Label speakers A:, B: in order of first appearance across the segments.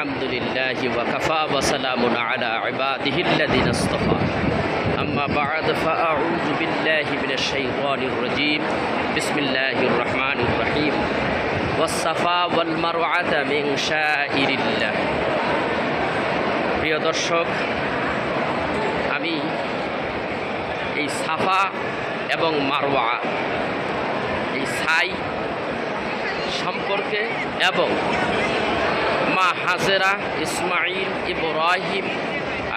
A: আলহামদুলিল্লাহি ওয়া কাফা ওয়া সালামুন আলা ইবাদিহিল্লাযিনা ইসতাফা আম্মা বা'দ ফাআউযু বিল্লাহি মিনাশ শাইতানির রাজীম বিসমিল্লাহির রহমানির রহিম ওয়াস সাফা ওয়াল মারওয়াতা মিন শাইরিল্লাহ। প্রিয় দর্শক, আমি এই সাফা এবং মারওয়া, এই সাই সম্পর্কে এবং মা হাজেরা, ইসমাইল, ইব্রাহিম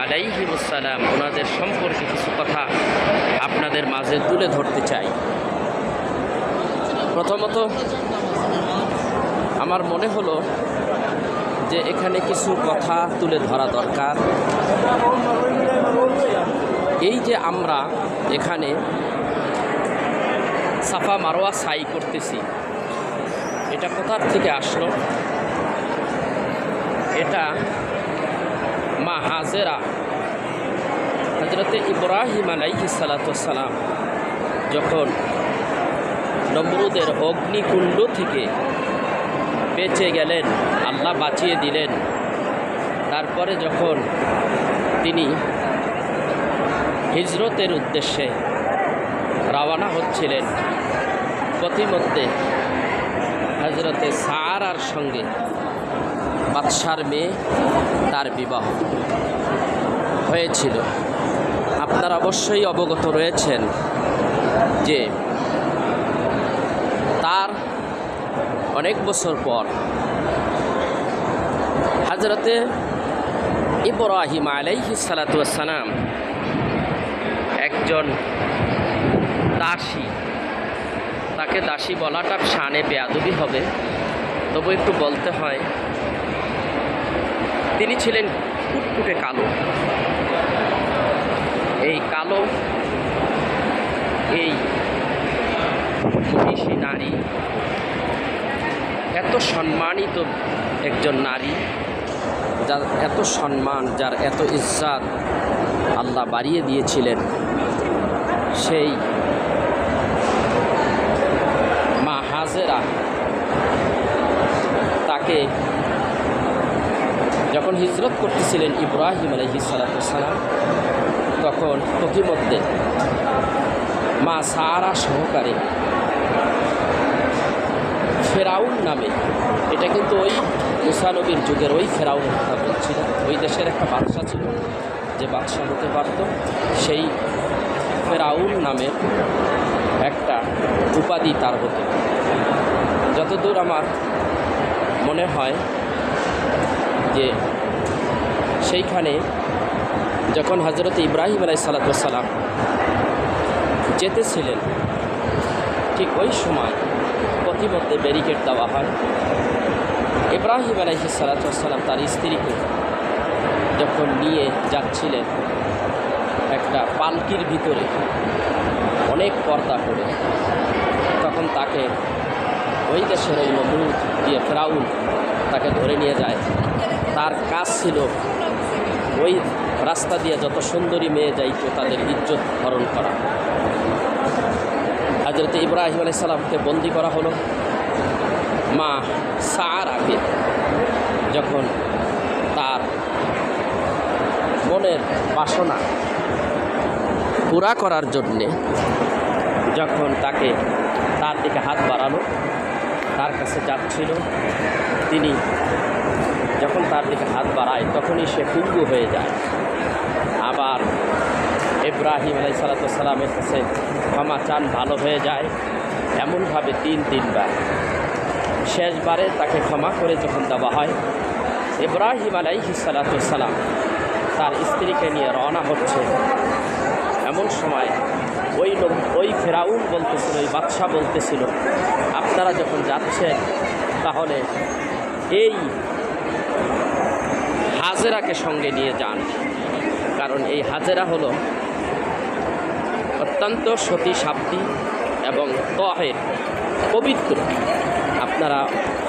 A: আলাইহিমুসসালাম ওনাদের সম্পর্কে কিছু কথা আপনাদের মাঝে তুলে ধরতে চাই। প্রথমত আমার মনে হলো যে এখানে কিছু কথা তুলে ধরা দরকার। এই যে আমরা এখানে সাফা মারওয়া সাই করতেছি, এটা কোথার থেকে আসলো? এটা মা হাজেরা, হযরতে ইব্রাহিম আলাইহিস সালাম যখন নমরুদের অগ্নিকুণ্ড থেকে বেঁচে গেলেন, আল্লাহ বাঁচিয়ে দিলেন, তারপরে যখন তিনি হিজরতের উদ্দেশ্যে রওনা হচ্ছিলেন, পথিমধ্যে হযরতে সারার সঙ্গে বাদশার মেয়ে তার বিবাহ হয়েছিল। আপনারা অবশ্যই অবগত রয়েছেন যে তার অনেক বছর পর হযরতে ইব্রাহিম আলাইহিস সালাম একজন দাসী, তাকে দাসী বলাটা শানে বেয়াদবি হবে, তবু একটু বলতে হয়, তিনি ছিলেন কুটকুটে কালো। এই কালো এই মহিষী নারী এত সম্মানিত একজন নারী, যার এত সম্মান, যার এত ইজ্জত আল্লাহ বাড়িয়ে দিয়েছিলেন, সেই মা হাজেরা তাকে যখন হিজরত করতেছিলেন ইব্রাহিম আলাইহিস সালাম, তখন পথিমধ্যে মা সারা সহকারে ফেরাউন নামে, এটা কিন্তু ওই মুসা নবীর যুগের ওই ফেরাউনের কথা বলছিল, ওই দেশের একটা বাদশা ছিল যে বাদশা হতে পারত, সেই ফেরাউন নামে একটা উপাধি তার হতো। যতদূর আমার মনে হয় যে সেইখানে যখন হযরত ইব্রাহিম আলাইহিস সালাম যেতেছিলেন, ঠিক ওই সময় পথিমধ্যে ব্যারিকেড দেওয়া হয়। ইব্রাহিম আলাইহিস সালাম তার স্ত্রীকে যখন নিয়ে যাচ্ছিলেন একটা পালকির ভিতরে অনেক পর্দা করে, তখন তাকে ওই দেশের ওই নমরুদ দিয়ে ফেরাউন তাকে ধরে নিয়ে যায়। তার কাজ ছিল ওই রাস্তা দিয়ে যত সুন্দরী মেয়ে যাইত তাদের ইজ্জত হরণ করা। হযরত ইব্রাহিম আলাইহিস সালামকে বন্দি করা হলো। মা সারাকে যখন তার মনের বাসনা পুরা করার জন্যে যখন তাকে তার দিকে হাত বাড়ানো, তার কাছে যাচ্ছিল, তিনি যখন তার দিকে হাত বাড়ায় তখনই সে পঙ্গু হয়ে যায়। আবার ইব্রাহিম আলাইহিস সালামের কাছে ক্ষমা চান, ভালো হয়ে যায়, এমনভাবে তিনবার। শেষবারে তাকে ক্ষমা করে যখন দেওয়া হয়, ইব্রাহিম আলাইহিস সালাম তার স্ত্রীকে নিয়ে রওনা হচ্ছে, এমন সময় ওই ফেরাউন বলতেছিল, ওই বাদশা বলতেছিল, আপনারা যখন যাচ্ছেন তাহলে এই হাজেরাকে সঙ্গে নিয়ে যান, কারণ এই হাজেরা হলো অত্যন্ত সতী সাধ্বী এবং তাহের, পবিত্র, আপনারা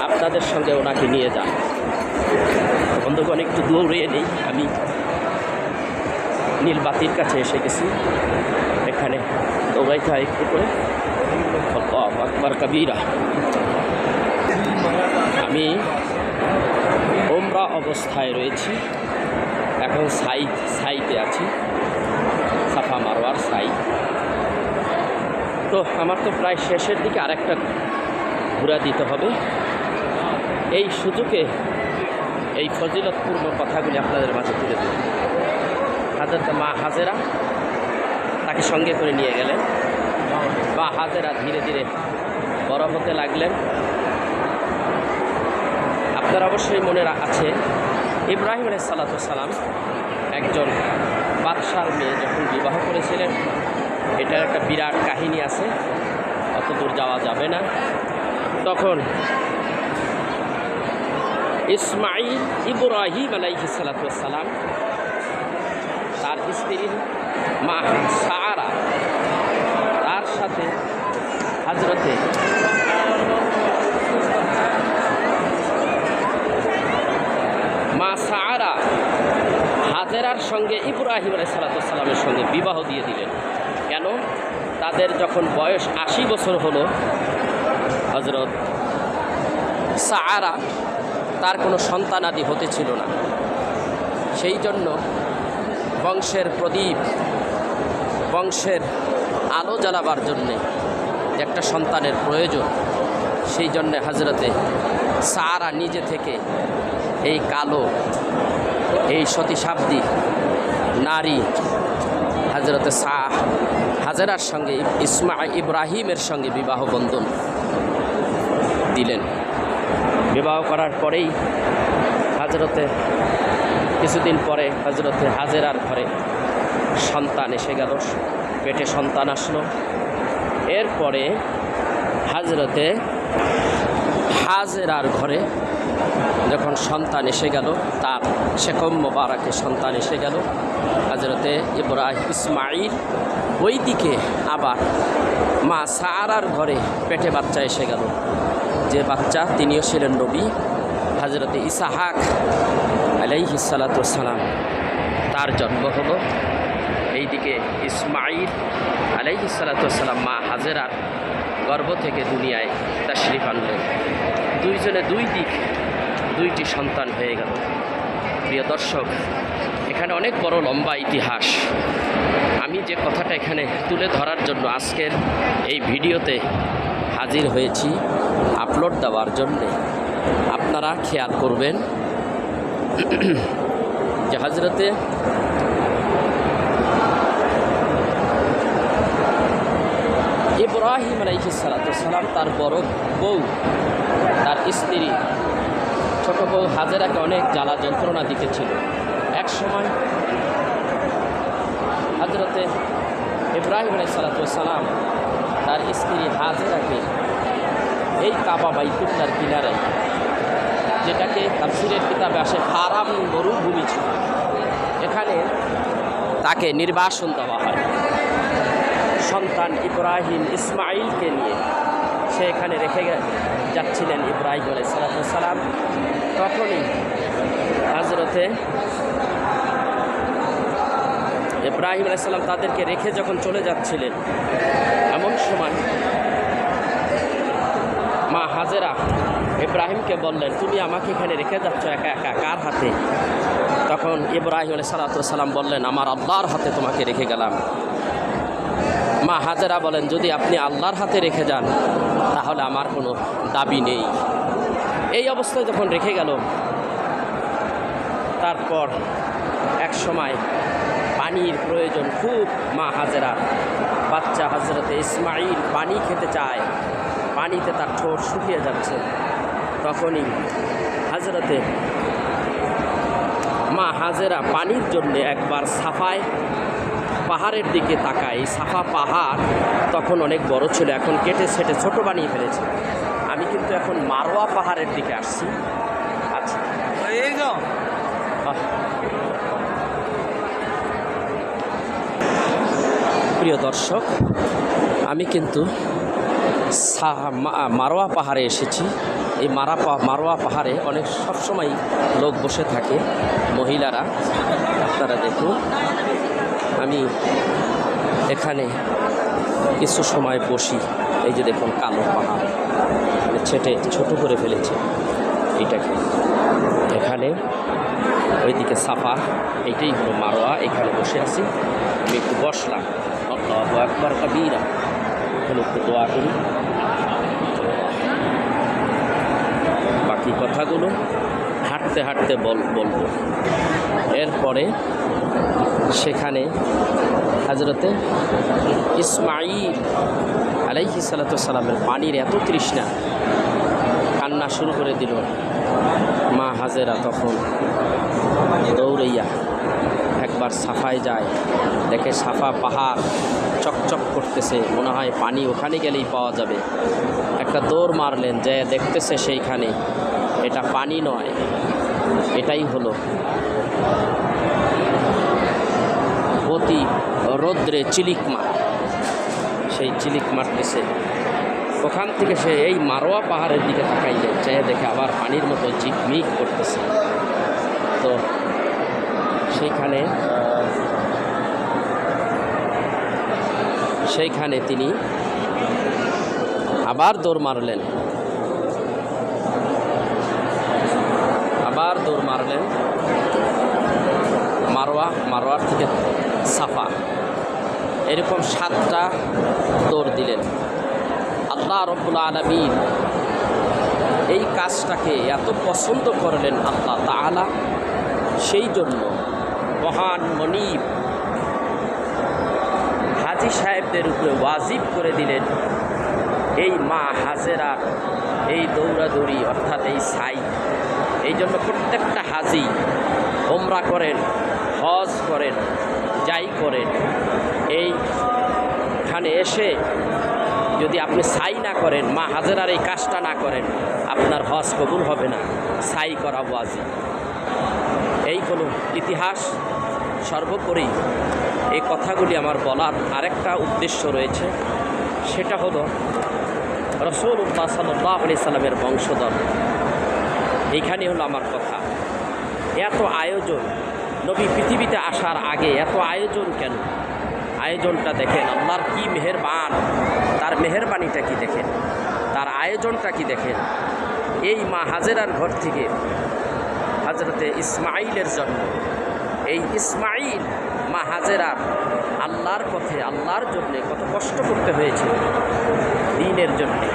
A: আপনাদের সঙ্গে ওনাকে নিয়ে যান। বন্ধুগণ, একটু দৌড়িয়ে নেই, আমি নীলবাতির কাছে এসে গেছি, এখানে দৌড়াইতে হয় একটু করে। আল্লাহু আকবার কবীরা। আমি সাফা অবস্থায় রয়েছি। এখন সাইতে আছি, সাফা মারওয়ার সাই। তো আমার তো প্রায় শেষের দিকে আরেকটা ঘোরা দিতে হবে। এই সুযোগে এই ফজিলতপূর্ণ কথাগুলি আপনাদের মাঝে তুলে দিই। হযরত মা হাজেরা তাকে সঙ্গে করে নিয়ে গেলেন। মা হাজেরা ধীরে ধীরে বড় হতে লাগলেন। আপনার অবশ্যই মনে আছে, ইব্রাহিম আলাইহিস সালাম একজন বাদশার মেয়ে যখন বিবাহ করেছিলেন। এটার একটা বিরাট কাহিনী আছে, অত দূর যাওয়া যাবে না। তখন ইব্রাহিম আলাইহিস সালাম তার স্ত্রী মা সারা, তার সাথে হযরতে মা সারা হাজেরার সঙ্গে ইব্রাহিম আলাইহিস সালামের সঙ্গে বিবাহ দিয়ে দিলেন। কেন? তাদের যখন বয়স 80 বছর হলো, হযরত সারা তার কোনো সন্তানাদি হতে ছিল না। সেই জন্য বংশের প্রদীপ, বংশের আলো জ্বালাবার জন্যে একটা সন্তানের প্রয়োজন। সেই জন্যে হযরতে সারা নিজে থেকে এই কালো, এই সতীসাধ্বী নারী হযরতে হাজেরার সঙ্গে ইব্রাহিমের সঙ্গে বিবাহ বন্ধন দিলেন। বিবাহ করার পরেই কিছুদিন পরে হযরতে হাজেরার ঘরে সন্তান এসে গেল, পেটে সন্তান আসলো। এরপরে হযরতে হাজেরার ঘরে যখন সন্তান এসে গেল, তার শেকম মোবারকে সন্তান এসে গেল হযরতে ইসমাঈল। ওই দিকে আবার মা সারার ঘরে পেটে বাচ্চা এসে গেল, যে বাচ্চা তিনিও ছিলেন নবী, হযরতে ইসহাক আলাইহিস সালাম, তার জন্ম হলো। এইদিকে ইসমাঈল আলাইহিস সালাম মা হাজেরার গর্ভ থেকে দুনিয়ায় তাশরিফ আনলেন। দুইজনে দুই দিক দুইটি সন্তান হয়ে গেল। প্রিয় দর্শক, এখানে অনেক বড় লম্বা ইতিহাস। আমি যে কথাটা এখানে তুলে ধরার জন্য আজকের এই ভিডিওতে হাজির হয়েছি আপলোড দেওয়ার জন্যে, আপনারা খেয়াল করবেন যে হযরতে ইব্রাহিম আলাইহিস সালাম তার বড় বউ, তার স্ত্রী ছোট বউ হাজেরাকে অনেক জ্বালা যন্ত্রণা দিতেছিল। এক সময় হযরতে ইব্রাহিম আলাইহিস সালাম তার স্ত্রী হাজেরাকে এই কাবা বাইতুল্লাহর কিনারে, যেটাকে তাফসীরের কিতাবে আসে হারাম মরুভূমি ছিল, এখানে তাকে নির্বাসন দেওয়া হয়। সন্তান ইব্রাহিম ইসমাঈলকে নিয়ে সে এখানে রেখে যাচ্ছিলেন ইব্রাহিম আলাইহিস সালাম। তখনই হযরতে ইব্রাহিম আলাইহিস সালাম তাদেরকে রেখে যখন চলে যাচ্ছিলেন, এমন সময় মা হাজেরা ইব্রাহিমকে বললেন, তুমি আমাকে এখানে রেখে যাচ্ছ একা একা, কার হাতে? তখন ইব্রাহিম আলাইহিস সালাম বললেন, আমার আল্লাহর হাতে তোমাকে রেখে গেলাম। মা হাজেরা বলেন, যদি আপনি আল্লাহর হাতে রেখে যান তাহলে আমার কোনো দাবি নেই। এই অবস্থায় যখন রেখে গেল, তারপর এক সময় পানির প্রয়োজন খুব মা হাজেরা। বাচ্চা হযরতে ইসমাঈল পানি খেতে চায়, পানিতে তার ঠোঁট শুকিয়ে যাচ্ছে। তখনই হযরতে মা হাজেরা পানির জন্য একবার সাফায় পাহাড়ের দিকে তাকায়। সাফা পাহাড় তখন অনেক বড় ছিল, এখন কেটে সেটে ছোট বানিয়ে ফেলেছে। আমি কিন্তু এখন মারওয়া পাহাড়ের দিকে আসছি। আচ্ছা, প্রিয় দর্শক, আমি কিন্তু মারওয়া পাহাড়ে এসেছি। এই মারওয়া পাহাড়ে অনেক সবসময় লোক বসে থাকে, মহিলারা। আপনারা দেখুন, আমি এখানে কিছু সময় বসি। এই যে দেখুন, কালো পাহাড় ছেটে ছোট করে ফেলেছে। এইটাকে। এখানে ওইদিকে সাফা, এইটাই হলো মারোয়া। এখানে বসে আছি, আমি একটু বসলাম। আল্লাহু আকবার কাবীরা, এখানে একটু দোয়া করি। বাকি কথাগুলো হাঁটতে হাঁটতে বলবো। এরপরে সেখানে হযরতে ইসমাঈল আলাইহিস সালাতু ওয়াস সালামের পানির এত তৃষ্ণা, কান্না শুরু করে দিল। মা হাজেরা তখন দৌড়াইয়া একবার সাফায় যায়, দেখে সাফা পাহাড় চকচক করতেছে, মনে হয় পানি ওখানে গেলেই পাওয়া যাবে। একটা দৌড় মারলেন, যে দেখতেছে সেইখানে এটা পানি নয়, এটাই হলো অতি রৌদ্রে চিলিক মার। সেই চিলিক মারতেছে, ওখান থেকে সে এই মারোয়া পাহাড়ের দিকে তাকাইলে, চেয়ে দেখে আবার পানির মতো ঝিকমিক করতেছে। তো সেইখানে তিনি আবার দৌড় মারলেন, মারোয়ার থেকে সাফা, এরকম 7টা দৌড় দিলেন। আল্লাহ রব্বুল আলামিন এই কাজটাকে এত পছন্দ করলেন আল্লাহ তাআলা, সেই জন্য মহান মনিব হাজী সাহেবদের উপরে ওয়াজিব করে দিলেন এই মা হাজেরার এই দৌড়াদৌড়ি, অর্থাৎ এই সাই। এই জন্য প্রত্যেকটা হাজি ওমরা করেন, হজ করেন, যাই করেন, এইখানে এসে যদি আপনি সাই না করেন, মা হাজেরার এই কাজটা না করেন, আপনার হজ কবুল হবে না। সাই করা ওয়াজিব। এই হলো ইতিহাস। সর্বোপরি এই কথাগুলি আমার বলার আরেকটা উদ্দেশ্য রয়েছে, সেটা হলো রাসূলুল্লাহ সাল্লাল্লাহু আলাইহি সাল্লামের বংশধর। এইখানে হলো আমার কথা। এত আয়োজন, নবী পৃথিবীতে আসার আগে এত আয়োজন কেন? আয়োজনটা দেখেন, আল্লাহর কি মেহেরবান, তার মেহেরবানিটা কি দেখেন, তার আয়োজনটা কি দেখেন। এই মা হাজেরার ঘর থেকে হযরতে ইসমাঈলের জন্ম। এই ইসমাঈল মা হাজেরার আল্লাহর পথে, আল্লাহর জন্যে কত কষ্ট করতে হয়েছে দ্বীনের জন্যে।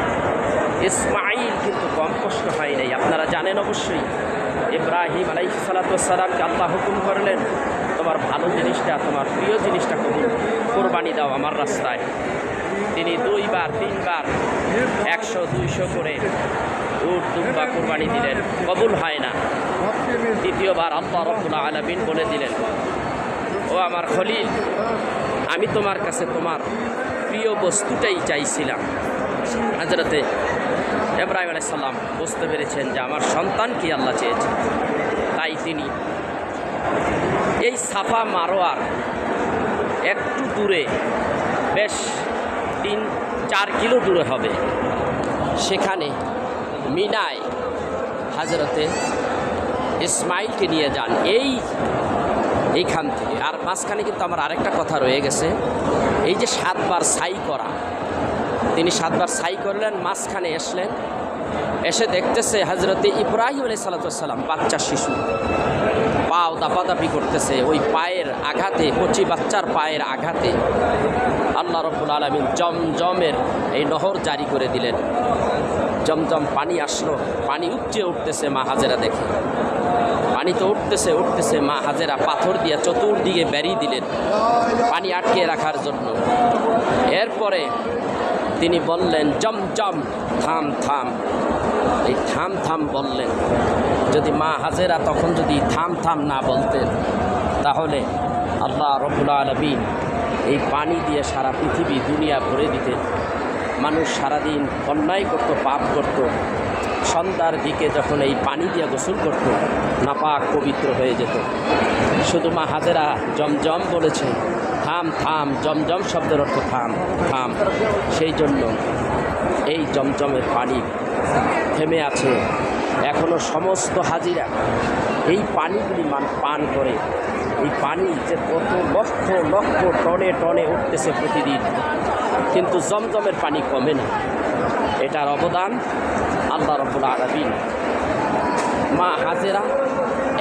A: ইসমাঈল কিন্তু কম কষ্ট হয় নাই। আপনারা জানেন অবশ্যই, ইব্রাহিম আলাইহিস সালাতু ওয়াস সালামকে আল্লাহ হুকুম করলেন, তোমার ভালো জিনিসটা, তোমার প্রিয় জিনিসটা কোরবানি দাও আমার রাস্তায়। তিনি 2 বার 3 বার 100-200 করে উট দুম্বা কোরবানি দিলেন, কবুল হয় না। দ্বিতীয়বার আল্লাহ রাব্বুল আলামিন বলে দিলেন, ও আমার খলিল, আমি তোমার কাছে তোমার প্রিয় বস্তুটাই চাইছিলাম। হযরতে ইব্রাহিম আলাইহিস সালাম বুঝতে পেরেছেন যে আমার সন্তান কি আল্লাহ চেয়েছে, তাই তিনি এই সাফা মারোয়ার একটু দূরে, বেশ 3-4 কিলো দূরে হবে, সেখানে মিনায় হযরতে ইসমাঈলকে নিয়ে যান এইখান থেকে। আর মাঝখানে কিন্তু আমার আরেকটা কথা রয়ে গেছে, এই যে 7 বার সাই করা, তিনি 7 বার সাই করলেন, মাঝখানে এসে দেখতেছে হযরতে ইব্রাহিম আলাইহিস সালাতু ওয়াস সালাম বাচ্চা শিশু পাও দাপাদাপি করতেছে। ওই পায়ের আঘাতে, কচি বাচ্চার পায়ের আঘাতে আল্লাহ রাব্বুল আলামিন জমজমের এই নহর জারি করে দিলেন। জমজম পানি আসলো, পানি উপচে উঠতেছে। মা হাজেরা দেখে পানি তো উঠতেছে। মা হাজেরা পাথর দিয়ে চতুর্দিকে বেরিয়ে দিলেন পানি আটকে রাখার জন্য। এরপরে তিনি বললেন, জমজম থাম থাম। এই থাম থাম বললেন। যদি মা হাজেরা তখন যদি থাম থাম না বলতেন, তাহলে আল্লাহ রাব্বুল আলামিন এই পানি দিয়ে সারা পৃথিবী, দুনিয়া ভরে দিতেন। মানুষ সারাদিন অন্যায় করত, পাপ করত, সন্ধ্যার দিকে যখন এই পানি দিয়ে গোসল করত, নাপাক পবিত্র হয়ে যেত। শুধু মা হাজেরা জমজম বলেছেন, থাম থাম। জমজম শব্দের অর্থ থাম থাম। সেই জন্য এই জমজমের পানি থেমে আছে। এখনও সমস্ত হাজিরা এই পানিগুলি পান করে। এই পানি যে কত লক্ষ লক্ষ টনে টনে উঠতেছে প্রতিদিন, কিন্তু জমজমের পানি কমে না। এটার অবদান আল্লাহ রাব্বুল আলামিন মা হাজেরা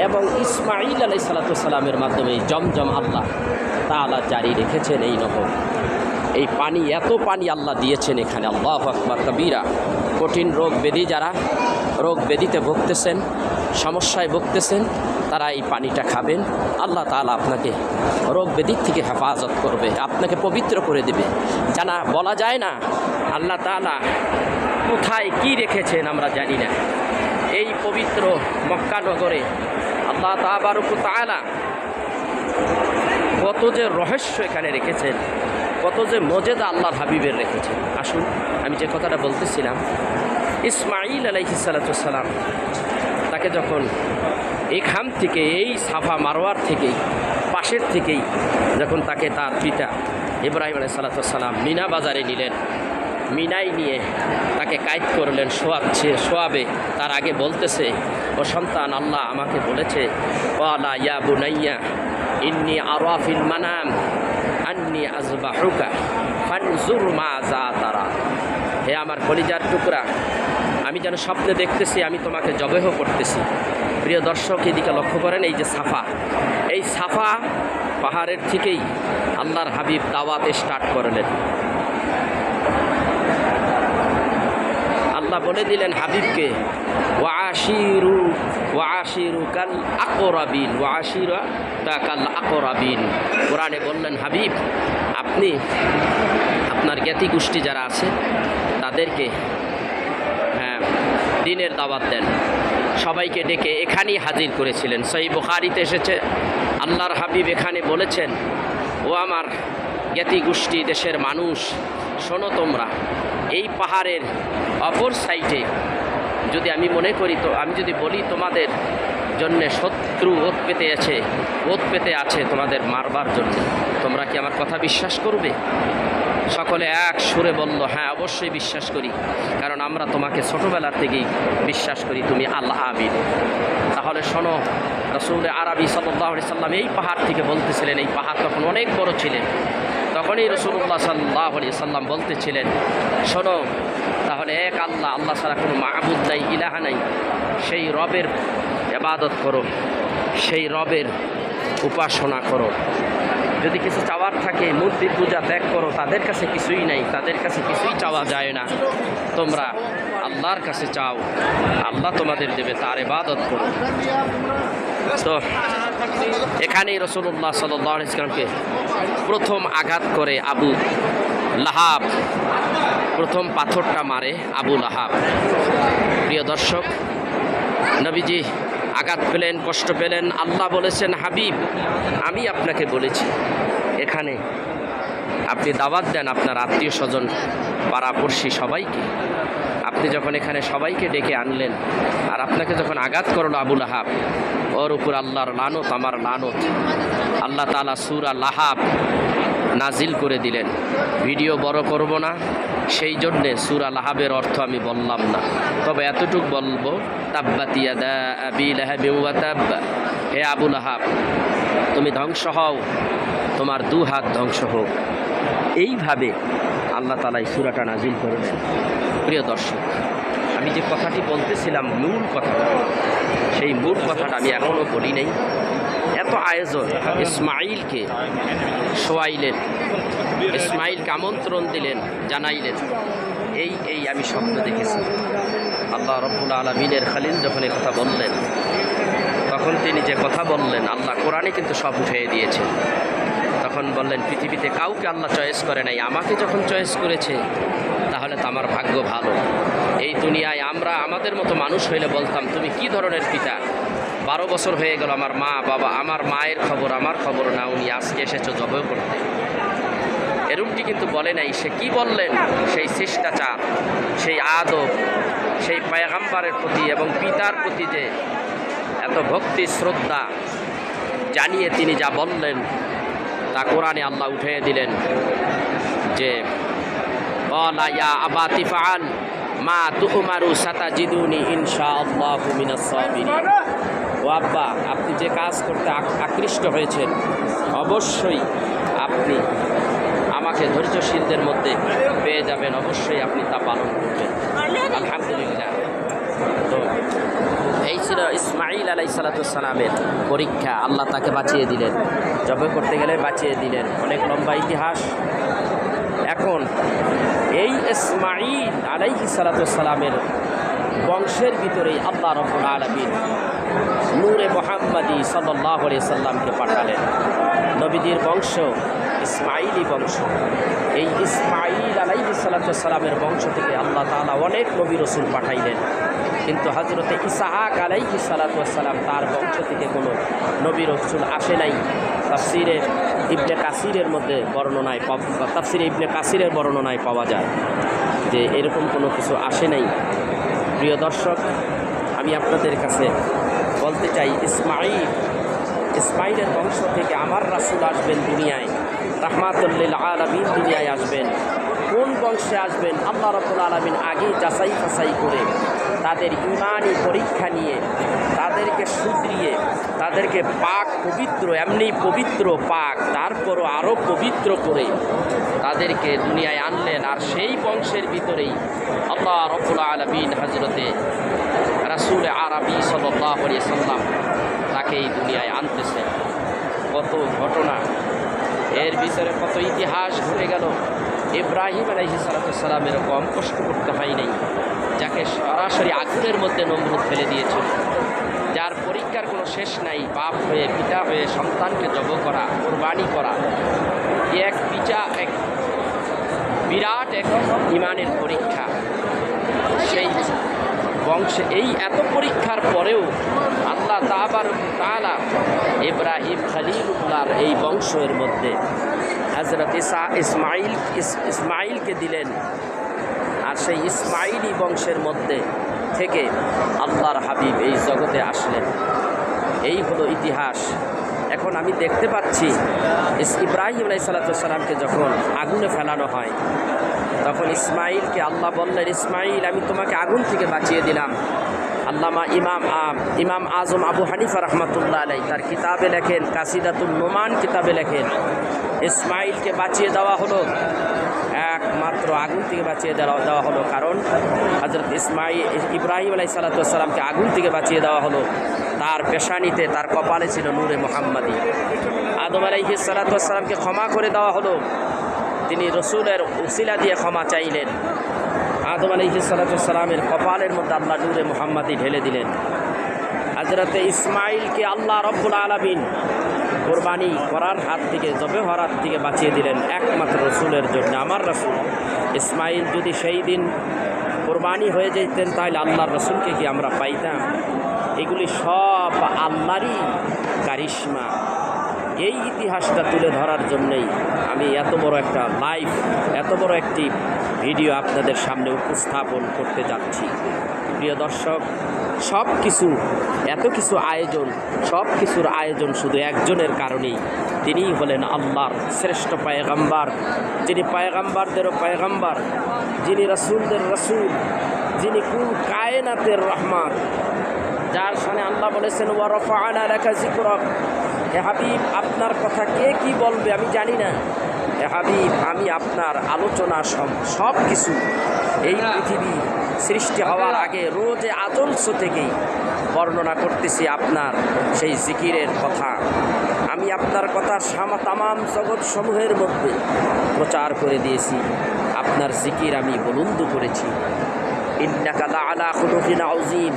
A: এবং ইসমাঈল আলাইহিস সালামের মাধ্যমে জমজম আল্লাহ তাআলা জারি রেখেছেন এই নহর। এই পানি, এত পানি আল্লাহ দিয়েছেন এখানে, আল্লাহু আকবার কবীরা। কঠিন রোগ ব্যাধি, যারা রোগ ব্যাধিতে ভুগতেছেন, সমস্যায় ভুগতেছেন, তারা এই পানিটা খাবেন। আল্লাহ তাআলা আপনাকে রোগ ব্যাধির থেকে হেফাজত করবে, আপনাকে পবিত্র করে দেবে। জানা বলা যায় না আল্লাহ তাআলা কোথায় কি রেখেছেন আমরা জানি না। এই পবিত্র মক্কা নগরে আল্লাহ তাবারক ওয়া তাআলা কত যে রহস্য এখানে রেখেছেন, কত যে মজেদা আল্লাহর হাবিবের রেখেছেন। আসুন, আমি যে কথাটা বলতেছিলাম, ইসমাঈল আলাইহিস সালাম তাকে যখন এখান থেকে, এই সাফা মারওয়ার থেকেই, পাশের থেকেই যখন তাকে তার পিতা ইব্রাহিম আলাইহিস সালাম মিনা বাজারে নিলেন, মিনাই নিয়ে তাকে কায়েদ করলেন, শোয়াবে। তার আগে বলতেছে, ও সন্তান, আল্লাহ আমাকে বলেছে, ওয়ালা ইয়া বুনাইয়া ইন্নী আরা ফিল মানাম আন্নী আযবাহুকা ফানজুর মাযা তারা। হে আমার কলিজার টুকরা, আমি যেন স্বপ্নে দেখতেছি আমি তোমাকে জবেহ করতেছি। প্রিয় দর্শক, এদিকে লক্ষ্য করেন, এই যে সাফা, এই সাফা পাহাড়ের থেকেই আল্লাহর হাবিব দাওয়াতে স্টার্ট করলেন। আল্লাহ বলে দিলেন হাবিবকে, ওয়াশিরু কাল আকরাবিন, ওয়াশিরা কাল আকরাবিন। কোরআনে বললেন, হাবিব আপনি আপনার জ্ঞাতি গোষ্ঠী যারা আছে তাদেরকে দ্বীনের দাওয়াত দেন। সবাইকে ডেকে এখানেই হাজির করেছিলেন। সহিহ বুখারীতে এসেছে, আল্লাহর হাবিব এখানে বলেছেন, ও আমার জ্ঞাতি গোষ্ঠী, দেশের মানুষ, শোনো তোমরা, এই পাহাড়ের অপর সাইডে যদি আমি মনে করি, তো আমি যদি বলি তোমাদের জন্যে শত্রু ওত পেতে আছে তোমাদের মারবার জন্য, তোমরা কি আমার কথা বিশ্বাস করবে? সকলে এক সুরে বলল, হ্যাঁ অবশ্যই বিশ্বাস করি, কারণ আমরা তোমাকে ছোটোবেলার থেকেই বিশ্বাস করি, তুমি আল্লাহ আমিন। তাহলে শোনো, রাসূল আরবি সাল্লাল্লাহু আলাইহি সাল্লাম এই পাহাড় থেকে বলতেছিলেন, এই পাহাড় তখন অনেক বড় ছিলেন, তখনই রাসূলুল্লাহ সাল্লাল্লাহু আলাইহি সাল্লাম বলতেছিলেন, শোনো, তাহলে এক আল্লাহ, আল্লাহ ছাড়া কোনো মাবুদ নাই, ইলাহা নাই, সেই রবের ইবাদত করো, সেই রবের উপাসনা করো। যদি কিছু চাওয়ার থাকে, মূর্তি পূজা ত্যাগ করো, তাদের কাছে কিছুই নাই, তাদের কাছে কিছুই চাওয়া যায় না, তোমরা আল্লাহর কাছে চাও, আল্লাহ তোমাদের দেবে, তার ইবাদত করো। তো এখানেই রাসূলুল্লাহ সাল্লাল্লাহু আলাইহি ওয়াসাল্লামকে প্রথম আঘাত করে আবু লাহাব, প্রথম পাথরটা মারে আবু লাহাব। প্রিয় দর্শক, নবীজি আঘাত পেলেন, কষ্ট পেলেন। আল্লাহ বলেছেন, হাবিব আমি আপনাকে বলেছি এখানে আপনি দাওয়াত দেন আপনার আত্মীয় স্বজন, পাড়াপড়শি সবাইকে। আপনি যখন এখানে সবাইকে ডেকে আনলেন, আর আপনাকে যখন আঘাত করলো আবু লাহাব, ওর উপর আল্লাহর লানত, আমার লানত। আল্লাহ তাআলা সূরা লাহাব নাজিল করে দিলেন। ভিডিও বড় করব না, সেই জন্যে সূরা লাহাবের অর্থ আমি বললাম না, তবে এতটুকু বলবো, তাব্বাত ইয়াদা আবি লাহাবিন ওয়া তাব। হে আবু লাহাব, তুমি ধ্বংস হও, তোমার দু হাত ধ্বংস হোক। এইভাবে আল্লাহ তাআলা এই সূরাটা নাজিল করে দেন। প্রিয় দর্শক, আমি যে কথাটি বলতেছিলাম, মূল কথাটা, সেই মূল কথাটা আমি এখনও বলি নাই। এত আয়োজন, ইসমাঈলকে শোয়াইলেন, ইসমাঈলকে আমন্ত্রণ দিলেন, জানাইলেন, এই আমি স্বপ্ন দেখেছি। আল্লাহ রব্বুল আলামিনের খলিল যখন এই কথা বললেন, তখন তিনি যে কথা বললেন, আল্লাহ কোরআনে কিন্তু সব উঠিয়ে দিয়েছেন। তখন বললেন, পৃথিবীতে কাউকে আল্লাহ চয়েস করে নাই, আমাকে যখন চয়েস করেছে তাহলে তো আমার ভাগ্য ভালো। এই দুনিয়ায় আমরা আমাদের মতো মানুষ হইলে বলতাম, তুমি কি ধরনের পিতা, 12 বছর হয়ে গেল আমার মা বাবা, আমার মায়ের খবর আমার খবর না, উনি আজকে এসেছো জবাই করতে। এরকমটি কিন্তু বলে নাই। সে কি বললেন, সেই শিষ্টাচার, সেই আদব, সেই পয়গম্বরের প্রতি এবং পিতার প্রতি যে এত ভক্তি শ্রদ্ধা জানিয়ে তিনি যা বললেন, তা কোরআনে আল্লাহ উঠিয়ে দিলেন যে, ক্বালা ইয়া আবাতি ফাআল মা তু'মারু সাতাজিদুনি ইনশাআল্লাহু মিনাস সাবিরিন। ও আব্বা, আপনি যে কাজ করতে আকৃষ্ট হয়েছেন, অবশ্যই আপনি আমাকে ধৈর্যশীলদের মধ্যে পেয়ে যাবেন, অবশ্যই আপনি তা পালন করবেন। আলহামদুলিল্লাহ। তো এই ছিল ইসমাইল আলাইহিসসালামের পরীক্ষা। আল্লাহ তাকে বাঁচিয়ে দিলেন, জবে করতে গেলে বাঁচিয়ে দিলেন। অনেক লম্বা ইতিহাস। এখন এই ইসমাইল আলাইহিসসালামের বংশের ভিতরেই আল্লাহ রাব্বুল আলামিন নূরে মুহাম্মাদি সাল্লাল্লাহু আলাইহি সাল্লামকে পাঠালেন। নবীদের বংশ ইসমাইলি বংশ। এই ইসমাইল আলাইহিসসালামের বংশ থেকে আল্লাহ তাআলা অনেক নবী রসুল পাঠাইলেন, কিন্তু হযরতে ইসহাক আলাইহিসসালাম তার বংশ থেকে কোনো নবী রসুল আসে নাই। তাফসিরে ইবনে কাসিরের মধ্যে বর্ণনায় তাফসিরে ইবনে কাসিরের বর্ণনায় পাওয়া যায় যে এরকম কোনো কিছু আসে নাই। প্রিয় দর্শক, আমি আপনাদের কাছে বলতে চাই, ইসমাইলের বংশ থেকে আমার রাসূল আসবেন দুনিয়ায়, রাহমাতুল লিল আলামিন দুনিয়ায় আসবেন। কোন বংশে আসবেন আল্লাহ রাব্বুল আলামিন আগেই যাচাই ফাছাই করে তাদের ঈমানি পরীক্ষা নিয়ে তাদেরকে শুধরিয়ে তাদেরকে পাক পবিত্র, এমনি পবিত্র পাক, তারপরও আরও পবিত্র করে তাদেরকে দুনিয়ায় আনলেন। আর সেই বংশের ভিতরেই আল্লাহ রাব্বুল আলামিন হযরতে রাসূল আরবি সাল্লাল্লাহু আলাইহি সাল্লাম তাকে এই দুনিয়ায় আনতেছেন। কত ঘটনা, এর ভিতরে কত ইতিহাস ঘটে গেল। ইব্রাহিম আলাইহিসসালামের কম কষ্ট করতে হয় নাই, যাকে সরাসরি আগুনের মধ্যে নমরুদ ফেলে দিয়েছিল, যার পরীক্ষার কোনো শেষ নাই। বাপ হয়ে, পিতা হয়ে সন্তানকে জব করা, কোরবানি করা, এক বিরাট এক ইমানের পরীক্ষা। সেই বংশে এই এত পরীক্ষার পরেও আল্লাহ তাআলা ইব্রাহিম খলিলুল্লাহর এই বংশের মধ্যে হযরত ইসমাইলকে দিলেন। আর সেই ইসমাইলি বংশের মধ্যে থেকে আল্লাহর হাবিব এই জগতে আসলেন। এই হলো ইতিহাস। এখন আমি দেখতে পাচ্ছি ইব্রাহিম আলাইহিসসালামকে যখন আগুনে ফেলানো হয়, তখন ইসমাইলকে আল্লাহ বললেন, ইসমাইল, আমি তোমাকে আগুন থেকে বাঁচিয়ে দিলাম। আল্লামা ইমাম আজম আবু হানিফা রহমাতুল্লাহ আলাইহি তার কিতাবে লেখেন, কাসিদাতুন নোমান কিতাবে লেখেন, ইসমাইলকে বাঁচিয়ে দেওয়া হলো, একমাত্র আগুন থেকে বাঁচিয়ে দেওয়া হলো। কারণ হযরত ইব্রাহিম আলাইহিসসালামকে আগুন থেকে বাঁচিয়ে দেওয়া হলো, তার পেশানিতে, তার কপালে ছিল নূরে মুহাম্মাদি। আদম আলাইহিসসালামকে ক্ষমা করে দেওয়া হলো, তিনি রসুলের উসিলা দিয়ে ক্ষমা চাইলেন। আদম আলাইহিসসালামের কপালের মধ্যে আল্লাহ নূরে মুহাম্মাদি ঢেলে দিলেন। হযরতে ইসমাইলকে আল্লাহ রাব্বুল আলামিন কোরবানি করার হাত থেকে, জবে হওয়ার হাত থেকে বাঁচিয়ে দিলেন একমাত্র রসুলের জন্য। আমার রসুল ইসমাইল যদি সেই দিন কোরবানি হয়ে যেতেন, তাহলে আল্লাহর রসুলকে কি আমরা পাইতাম? এগুলি সব আল্লাহরই কারিশমা। এই ইতিহাসটা তুলে ধরার জন্যই আমি এত বড় একটা লাইভ, এত বড় একটি ভিডিও আপনাদের সামনে উপস্থাপন করতে যাচ্ছি। প্রিয় দর্শক, সব কিছু, এত কিছু আয়োজন, সব কিছুর আয়োজন শুধু একজনের কারণেই, তিনিই হলেন আল্লাহর শ্রেষ্ঠ পয়গম্বর, যিনি পয়গম্বরদেরও পয়গম্বর, যিনি রাসূলদের রাসূল, যিনি কুল কায়নাতের রহমত, যার সামনে আল্লাহ বলেছেন, ওয়া রাফা'না লাকা যিকরাক, হে হাবিব, আপনার কথা কে কি বলবে আমি জানি না। হে হাবিব, আমি আপনার আলোচনা সব কিছু এই পৃথিবী সৃষ্টি হওয়ার আগে রোজে আদর্শ থেকেই বর্ণনা করতেছি আপনার সেই জিকিরের কথা। আমি আপনার কথা তামাম জগৎ সমূহের মধ্যে প্রচার করে দিয়েছি। আপনার জিকির আমি বুলন্দ করেছি। ইন্নাকা লাআলা খুলুকিন আযীম,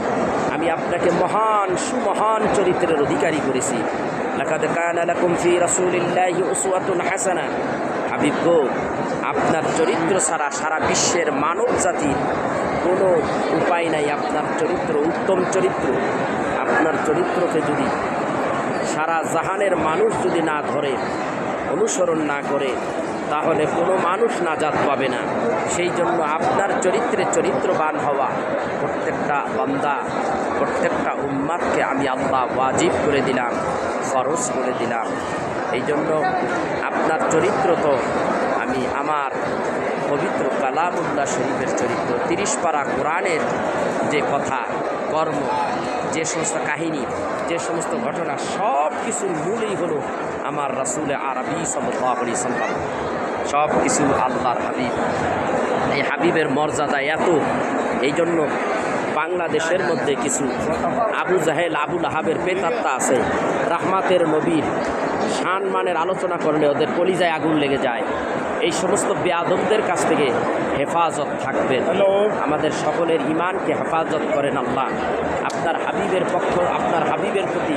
A: আমি আপনাকে মহান সুমহান চরিত্রের অধিকারী করেছি। লাকাদ কানা লাকুম ফি রাসূলিল্লাহি উসওয়াতুন হাসানা, হাবিব গো, আপনার চরিত্র ছাড়া সারা বিশ্বের মানব জাতির কোনো উপায় নাই। আপনার চরিত্র উত্তম চরিত্র। আপনার চরিত্রকে যদি সারা জাহানের মানুষ যদি না ধরে, অনুসরণ না করে, তাহলে কোনো মানুষ নাজাত পাবে না। সেই জন্য আপনার চরিত্রে চরিত্রবান হওয়া প্রত্যেকটা বান্দা, প্রত্যেকটা উম্মাতকে আমি আল্লাহ ওয়াজিব করে দিলাম, ফরজ করে দিলাম। এই জন্য আপনার চরিত্র তো আমি আমার পবিত্র কালামুল্লাহ শরীফের চরিত্র, 30 পারা কোরআনের যে কথা, কর্ম, যে সমস্ত কাহিনী, যে সমস্ত ঘটনা, সব কিছুর মূলেই হলো আমার রাসূল আরবি সাল্লাল্লাহু আলাইহি সাল্লাম। সব কিছু আল্লাহর হাবিব। এই হাবিবের মর্যাদা এত, এই জন্য বাংলাদেশের মধ্যে কিছু আবু জাহেল আবু লাহাবের প্রেতাত্মা আছে, রাহমাতের নবীর সম্মানের আলোচনা করলে ওদের কলিজায় আগুন লেগে যায়। এই সমস্ত বেয়াদবদের কাছ থেকে হেফাজত থাকবেন। আমাদের সকলের ঈমানকে হেফাজত করেন আল্লাহ। আপনার হাবিবের প্রতি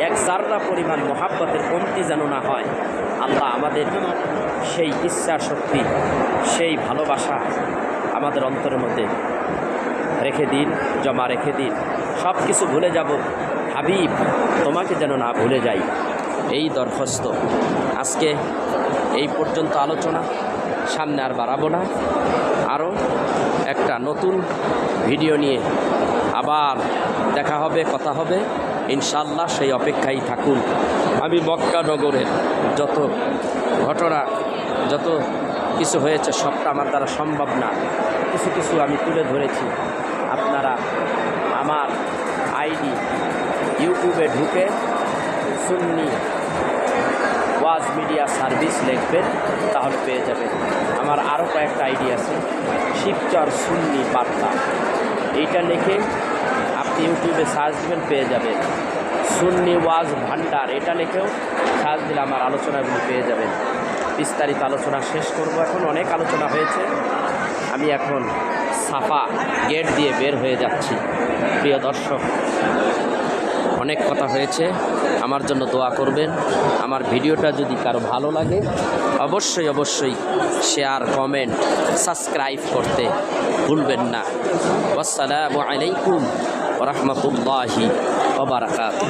A: এক জাররা পরিমাণ মহাব্বতের কমতি যেন না হয় আল্লাহ। আমাদের সেই ইচ্ছা শক্তি, সেই ভালোবাসা আমাদের অন্তরের মধ্যে রেখে দিন, জমা রেখে দিন। সব কিছু ভুলে যাব, হাবিব তোমাকে যেন না ভুলে যাই, এই দরখাস্ত। আজকে এই পর্যন্ত আলোচনা, সামনে আর বাড়াবো না। আরও একটা নতুন ভিডিও নিয়ে আবার দেখা হবে, কথা হবে ইনশাআল্লাহ। সেই অপেক্ষায় থাকুন। আমি মক্কা নগরের যত ঘটনা, যত কিছু হয়েছে সবটা আমার দ্বারা সম্ভব না, কিছু কিছু আমি তুলে ধরেছি। আপনারা আমার আইডি ইউটিউবে ঢুকে সুন্নি ওয়াজ মিডিয়া সার্ভিস লিখবেন, তাহলে পেয়ে যাবেন। আমার আরও কয়েকটা আইডি আছে, শিবচর সুন্নি বার্তা, এইটা লিখে আপনি ইউটিউবে সার্চ দেবেন, পেয়ে যাবেন। সুন্নি ওয়াজ ভান্ডার, এটা লিখেও সার্চ দিলে আমার আলোচনাগুলি পেয়ে যাবেন। বিস্তারিত আলোচনা শেষ করব। এখন অনেক আলোচনা হয়েছে, আমি এখন সাফা গেট দিয়ে বের হয়ে যাচ্ছি। প্রিয় দর্শক, অনেক কথা হয়েছে, আমার জন্য দোয়া করবেন। আমার ভিডিওটা যদি কারো ভালো লাগে অবশ্যই অবশ্যই শেয়ার, কমেন্ট, সাবস্ক্রাইব করতে ভুলবেন না। আসসালামু আলাইকুম ওয়া রাহমাতুল্লাহি ওয়া বারাকাতুহু।